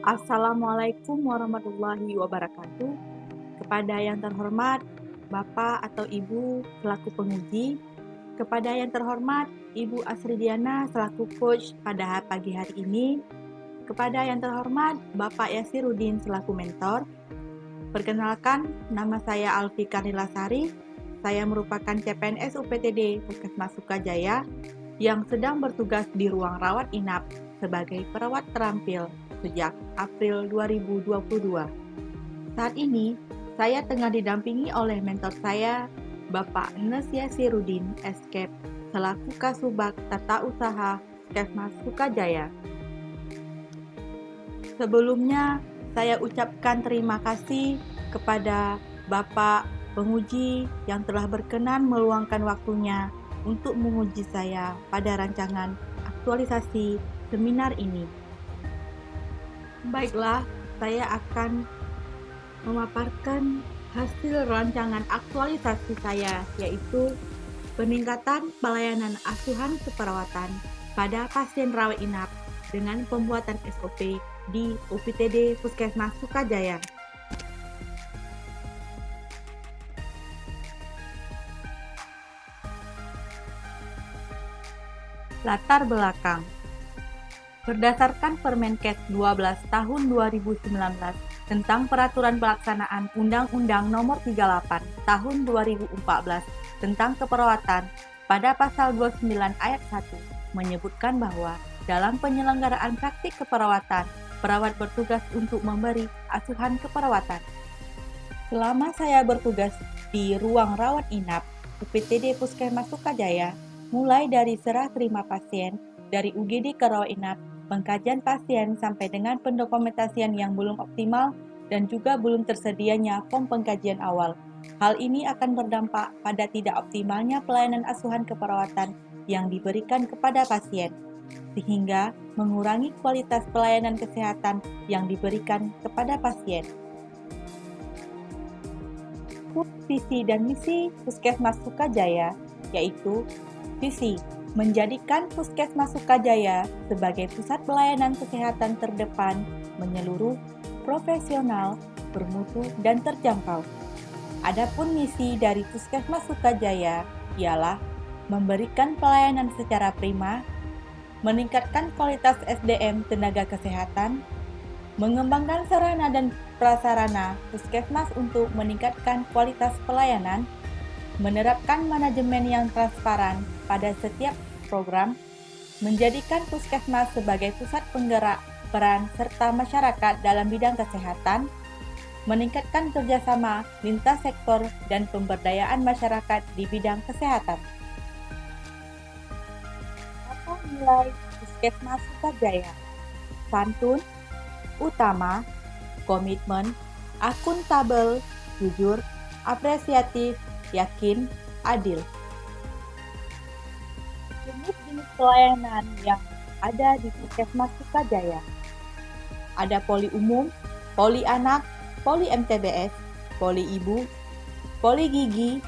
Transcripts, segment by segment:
Assalamualaikum warahmatullahi wabarakatuh. Kepada yang terhormat Bapak atau Ibu selaku penguji, kepada yang terhormat Ibu Asridiana selaku coach pada pagi hari ini, kepada yang terhormat Bapak Yasiruddin selaku mentor. Perkenalkan, nama saya Alfi Karnilasari. Saya merupakan CPNS UPTD Puskesmas Sukajaya yang sedang bertugas di ruang rawat inap sebagai perawat terampil sejak April 2022. Saat ini, saya tengah didampingi oleh mentor saya, Bapak Nes Yasiruddin, Escape, selaku Kasubag Tata Usaha Puskesmas Sukajaya. Sebelumnya, saya ucapkan terima kasih kepada Bapak penguji yang telah berkenan meluangkan waktunya untuk menguji saya pada rancangan aktualisasi seminar ini. Baiklah, saya akan memaparkan hasil rancangan aktualisasi saya, yaitu peningkatan pelayanan asuhan keperawatan pada pasien rawat inap dengan pembuatan SOP di UPTD Puskesmas Sukajaya. Latar belakang. Berdasarkan Permenkes 12 tahun 2019 tentang Peraturan Pelaksanaan Undang-Undang Nomor 38 Tahun 2014 tentang Keperawatan, pada pasal 29 ayat 1 menyebutkan bahwa dalam penyelenggaraan praktik keperawatan, perawat bertugas untuk memberi asuhan keperawatan. Selama saya bertugas di ruang rawat inap UPTD Puskesmas Sukajaya, mulai dari serah terima pasien, dari UGD ke rawat inap, pengkajian pasien sampai dengan pendokumentasian yang belum optimal dan juga belum tersedianya form pengkajian awal. Hal ini akan berdampak pada tidak optimalnya pelayanan asuhan keperawatan yang diberikan kepada pasien, sehingga mengurangi kualitas pelayanan kesehatan yang diberikan kepada pasien. Visi dan misi Puskesmas Sukajaya, yaitu visi menjadikan Puskesmas Sukajaya sebagai pusat pelayanan kesehatan terdepan, menyeluruh, profesional, bermutu, dan terjangkau. Adapun misi dari Puskesmas Sukajaya ialah memberikan pelayanan secara prima, meningkatkan kualitas SDM tenaga kesehatan, mengembangkan sarana dan prasarana Puskesmas untuk meningkatkan kualitas pelayanan, menerapkan manajemen yang transparan pada setiap program, menjadikan Puskesmas sebagai pusat penggerak peran serta masyarakat dalam bidang kesehatan, meningkatkan kerjasama lintas sektor dan pemberdayaan masyarakat di bidang kesehatan. Apa nilai Puskesmas Sukajaya? Santun, utama, komitmen, akuntabel, jujur, apresiatif, yakin, adil. Jenis pelayanan yang ada di Puskesmas Sukajaya. Ada poli umum, poli anak, poli MTBS, poli ibu, poli gigi,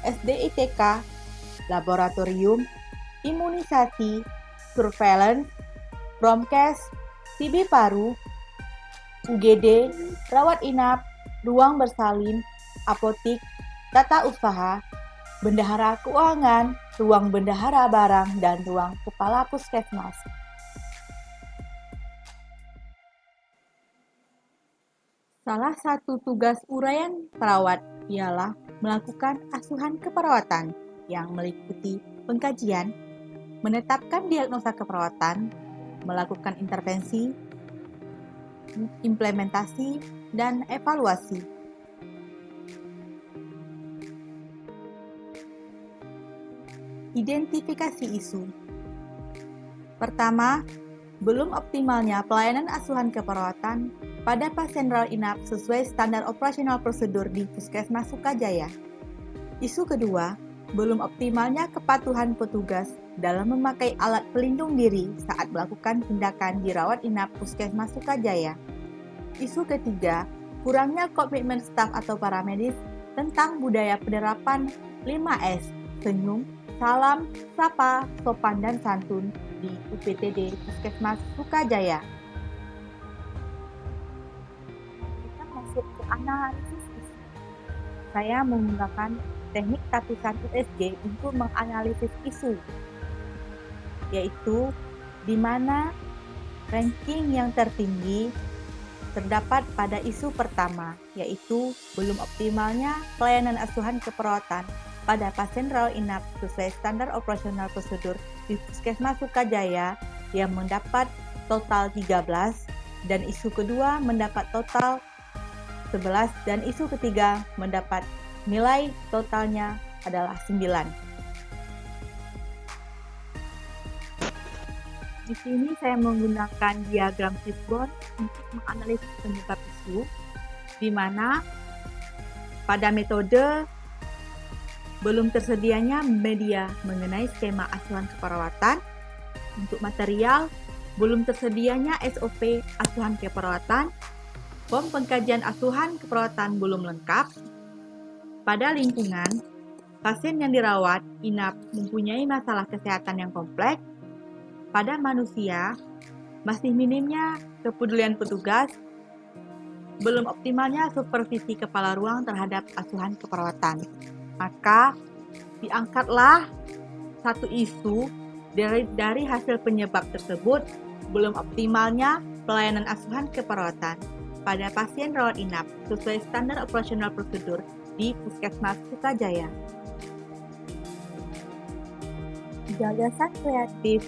SDITK, laboratorium, imunisasi, surveillance, Promkes, TB paru, UGD, rawat inap, ruang bersalin, apotik, tata usaha, bendahara keuangan, ruang bendahara barang, dan ruang kepala puskesmas. Salah satu tugas uraian perawat ialah melakukan asuhan keperawatan yang meliputi pengkajian, menetapkan diagnosa keperawatan, melakukan intervensi, implementasi, dan evaluasi. Identifikasi isu. Pertama, belum optimalnya pelayanan asuhan keperawatan pada pasien rawat inap sesuai standar operasional prosedur di Puskesmas Sukajaya. Isu kedua, belum optimalnya kepatuhan petugas dalam memakai alat pelindung diri saat melakukan tindakan di rawat inap Puskesmas Sukajaya. Isu ketiga, kurangnya komitmen staf atau paramedis tentang budaya penerapan 5S, senyum, salam, sapa, sopan, dan santun di UPTD Puskesmas Sukajaya. Analisis isu. Saya menggunakan teknik tapisan USG untuk menganalisis isu, yaitu di mana ranking yang tertinggi terdapat pada isu pertama, yaitu belum optimalnya pelayanan asuhan keperawatan pada pasien rawat inap sesuai standar operasional prosedur di Puskesmas Sukajaya yang mendapat total 13, dan isu kedua mendapat total 11, dan isu ketiga mendapat nilai totalnya adalah 9. Di sini saya menggunakan diagram fishbone untuk menganalisis penyebab isu, di mana pada metode belum tersedianya media mengenai skema asuhan keperawatan, untuk material belum tersedianya SOP asuhan keperawatan, form pengkajian asuhan keperawatan belum lengkap, pada lingkungan pasien yang dirawat inap mempunyai masalah kesehatan yang kompleks, pada manusia masih minimnya kepedulian petugas, belum optimalnya supervisi kepala ruang terhadap asuhan keperawatan. Maka diangkatlah satu isu dari hasil penyebab tersebut, belum optimalnya pelayanan asuhan keperawatan pada pasien rawat inap sesuai standar operasional prosedur di Puskesmas Sukajaya. Gagasan kreatif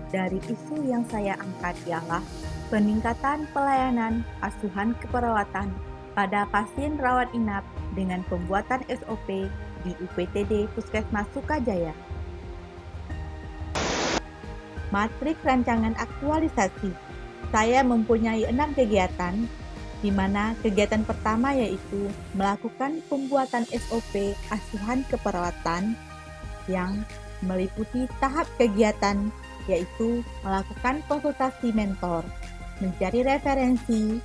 dari isu yang saya angkat ialah peningkatan pelayanan asuhan keperawatan pada pasien rawat inap dengan pembuatan SOP di UPTD Puskesmas Sukajaya. Matriks rancangan aktualisasi. Saya mempunyai 6 kegiatan, di mana kegiatan pertama yaitu melakukan pembuatan SOP asuhan keperawatan yang meliputi tahap kegiatan yaitu melakukan konsultasi mentor, mencari referensi,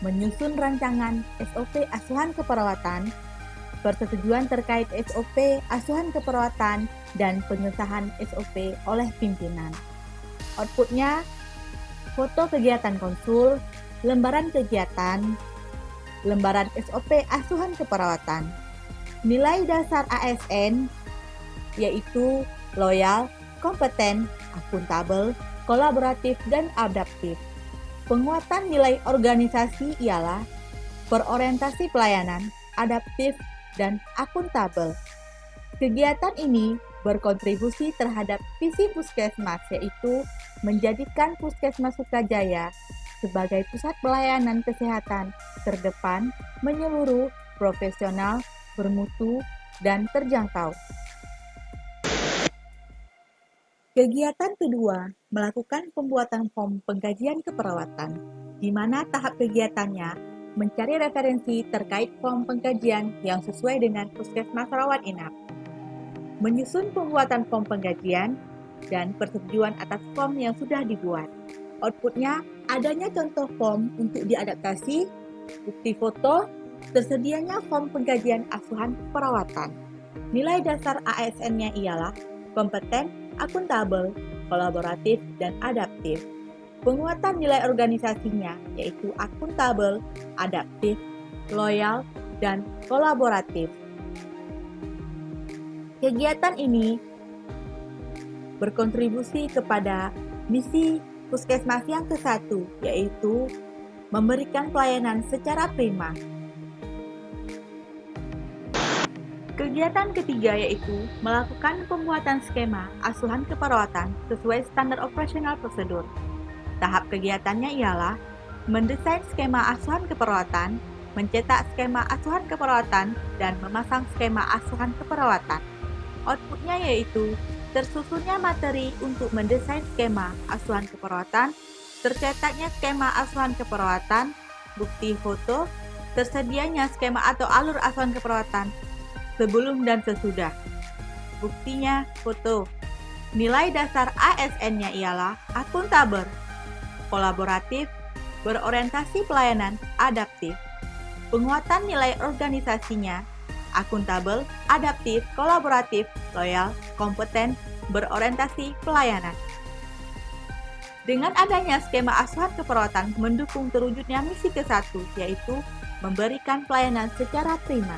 menyusun rancangan SOP asuhan keperawatan, persetujuan terkait SOP asuhan keperawatan, dan pengesahan SOP oleh pimpinan. Outputnya, foto kegiatan konsul, lembaran kegiatan, lembaran SOP asuhan keperawatan. Nilai dasar ASN yaitu loyal, kompeten, akuntabel, kolaboratif, dan adaptif. Penguatan nilai organisasi ialah berorientasi pelayanan, adaptif, dan akuntabel. Kegiatan ini berkontribusi terhadap visi Puskesmas, yaitu menjadikan Puskesmas Sukajaya sebagai pusat pelayanan kesehatan terdepan, menyeluruh, profesional, bermutu, dan terjangkau. Kegiatan kedua, melakukan pembuatan form pengkajian keperawatan, di mana tahap kegiatannya mencari referensi terkait form pengkajian yang sesuai dengan Puskesmas rawat inap, menyusun pembuatan form pengkajian, dan persetujuan atas form yang sudah dibuat. Outputnya, adanya contoh form untuk diadaptasi, bukti foto, tersedianya form pengkajian asuhan keperawatan. Nilai dasar ASN-nya ialah kompeten, akuntabel, kolaboratif, dan adaptif. Penguatan nilai organisasinya yaitu akuntabel, adaptif, loyal, dan kolaboratif. Kegiatan ini berkontribusi kepada misi Puskesmas yang ke-1, yaitu memberikan pelayanan secara prima. Kegiatan ketiga yaitu melakukan pembuatan skema asuhan keperawatan sesuai standar operasional prosedur. Tahap kegiatannya ialah mendesain skema asuhan keperawatan, mencetak skema asuhan keperawatan, dan memasang skema asuhan keperawatan. Outputnya yaitu tersusunnya materi untuk mendesain skema asuhan keperawatan, tercetaknya skema asuhan keperawatan, bukti foto, tersedianya skema atau alur asuhan keperawatan sebelum dan sesudah. Buktinya foto. Nilai dasar ASN-nya ialah akuntabel, kolaboratif, berorientasi pelayanan, adaptif. Penguatan nilai organisasinya akuntabel, adaptif, kolaboratif, loyal, kompeten, berorientasi pelayanan. Dengan adanya skema asuhan keperawatan mendukung terwujudnya misi ke-1, yaitu memberikan pelayanan secara primer.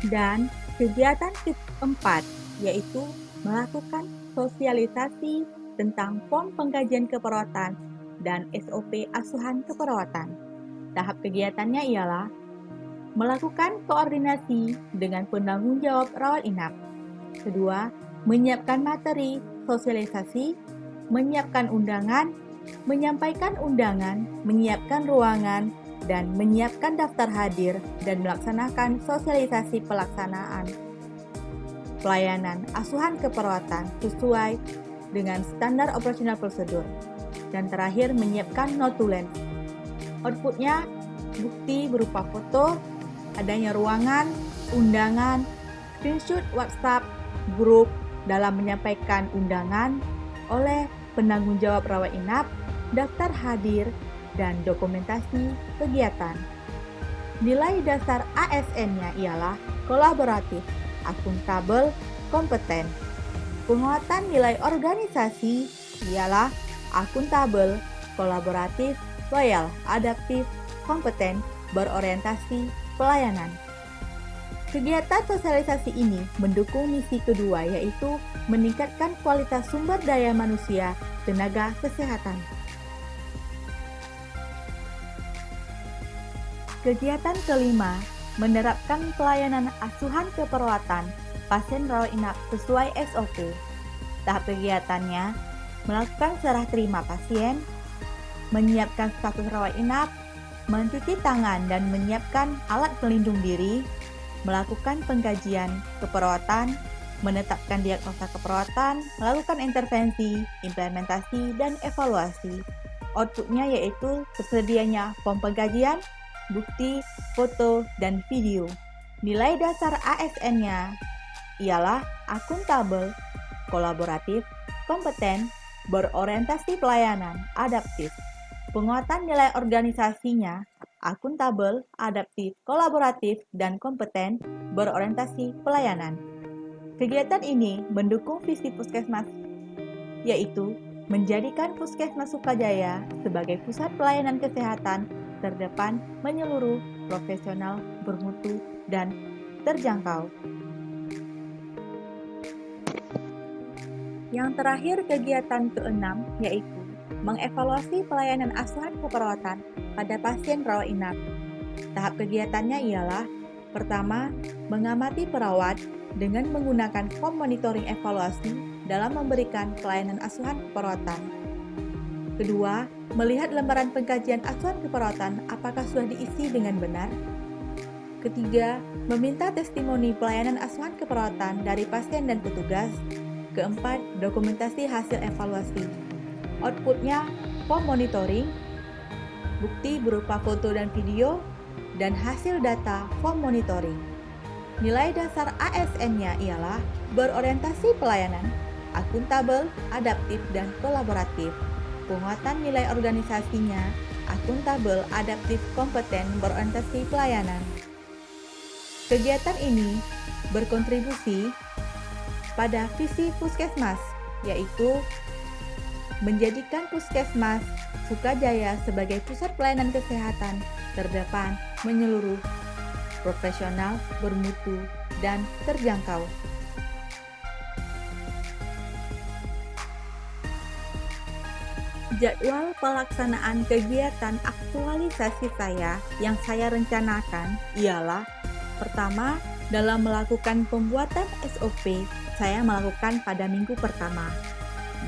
Dan kegiatan keempat yaitu melakukan sosialisasi tentang form pengkajian keperawatan dan SOP asuhan keperawatan. Tahap kegiatannya ialah melakukan koordinasi dengan penanggung jawab rawat inap. Kedua, menyiapkan materi sosialisasi, menyiapkan undangan, menyampaikan undangan, menyiapkan ruangan, dan menyiapkan daftar hadir dan melaksanakan sosialisasi pelaksanaan pelayanan asuhan keperawatan sesuai dengan standar operasional prosedur. Dan terakhir, menyiapkan notulen. Outputnya bukti berupa foto, adanya ruangan, undangan, screenshot WhatsApp, grup dalam menyampaikan undangan oleh penanggung jawab rawat inap, daftar hadir, dan dokumentasi kegiatan. Nilai dasar ASN-nya ialah kolaboratif, akuntabel, kompeten. Penguatan nilai organisasi ialah akuntabel, kolaboratif, loyal, adaptif, kompeten, berorientasi, pelayanan. Kegiatan sosialisasi ini mendukung misi kedua yaitu meningkatkan kualitas sumber daya manusia tenaga kesehatan. Kegiatan kelima, menerapkan pelayanan asuhan keperawatan pasien rawat inap sesuai SOP. Tahap kegiatannya, melakukan serah terima pasien, menyiapkan status rawat inap, mencuci tangan dan menyiapkan alat pelindung diri, melakukan pengkajian keperawatan, menetapkan diagnosa keperawatan, melakukan intervensi, implementasi, dan evaluasi. Outputnya yaitu tersedianya form pengkajian, bukti, foto, dan video. Nilai dasar ASN-nya ialah akuntabel, kolaboratif, kompeten, berorientasi pelayanan, adaptif. Penguatan nilai organisasinya akuntabel, adaptif, kolaboratif, dan kompeten, berorientasi pelayanan. Kegiatan ini mendukung visi Puskesmas, yaitu menjadikan Puskesmas Sukajaya sebagai pusat pelayanan kesehatan terdepan, menyeluruh, profesional, bermutu, dan terjangkau. Yang terakhir, kegiatan keenam yaitu mengevaluasi pelayanan asuhan keperawatan pada pasien rawat inap. Tahap kegiatannya ialah pertama, mengamati perawat dengan menggunakan form monitoring evaluasi dalam memberikan pelayanan asuhan keperawatan. Kedua, melihat lembaran pengkajian asuhan keperawatan apakah sudah diisi dengan benar. Ketiga, meminta testimoni pelayanan asuhan keperawatan dari pasien dan petugas. Keempat, dokumentasi hasil evaluasi. Outputnya, form monitoring, bukti berupa foto dan video, dan hasil data form monitoring. Nilai dasar ASN-nya ialah berorientasi pelayanan, akuntabel, adaptif, dan kolaboratif. Penguatan nilai organisasinya akuntabel, adaptif, kompeten, berorientasi pelayanan. Kegiatan ini berkontribusi pada visi Puskesmas, yaitu menjadikan Puskesmas Sukajaya sebagai pusat pelayanan kesehatan terdepan, menyeluruh, profesional, bermutu, dan terjangkau. Jadwal pelaksanaan kegiatan aktualisasi saya yang saya rencanakan ialah pertama, dalam melakukan pembuatan SOP, saya melakukan pada minggu pertama.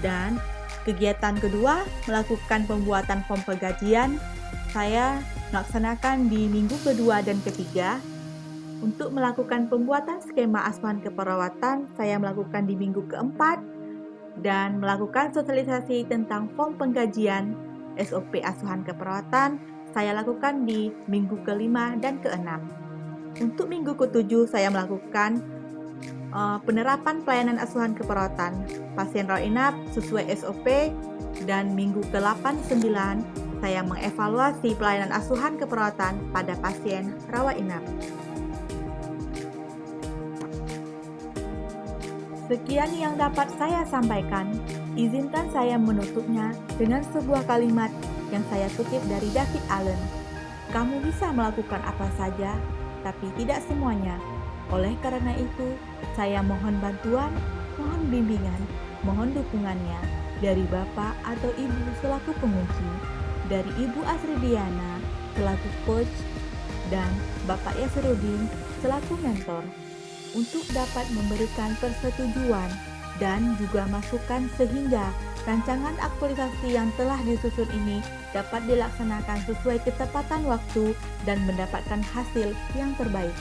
Dan kegiatan kedua, melakukan pembuatan form pengkajian, saya melaksanakan di minggu kedua dan ketiga. Untuk melakukan pembuatan skema asuhan keperawatan, saya melakukan di minggu keempat, dan melakukan sosialisasi tentang form pengkajian SOP asuhan keperawatan, saya lakukan di minggu kelima dan keenam. Untuk minggu ketujuh, saya melakukan penerapan pelayanan asuhan keperawatan pasien rawat inap sesuai SOP, dan minggu ke-8, 9, saya mengevaluasi pelayanan asuhan keperawatan pada pasien rawat inap. Sekian yang dapat saya sampaikan. Izinkan saya menutupnya dengan sebuah kalimat yang saya kutip dari David Allen. Kamu bisa melakukan apa saja, tapi tidak semuanya. Oleh karena itu, saya mohon bantuan, mohon bimbingan, mohon dukungannya dari Bapak atau Ibu selaku pengunci, dari Ibu Asridiana selaku coach, dan Bapak Yasirudin selaku mentor, untuk dapat memberikan persetujuan dan juga masukan sehingga rancangan aktualisasi yang telah disusun ini dapat dilaksanakan sesuai ketepatan waktu dan mendapatkan hasil yang terbaik.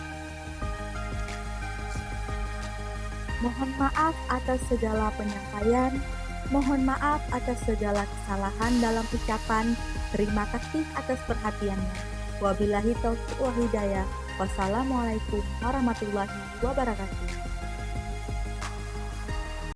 Mohon maaf atas segala penyampaian, mohon maaf atas segala kesalahan dalam ucapan, terima kasih atas perhatiannya. Wabillahi taufiq wal hidayah. Wassalamualaikum warahmatullahi wabarakatuh.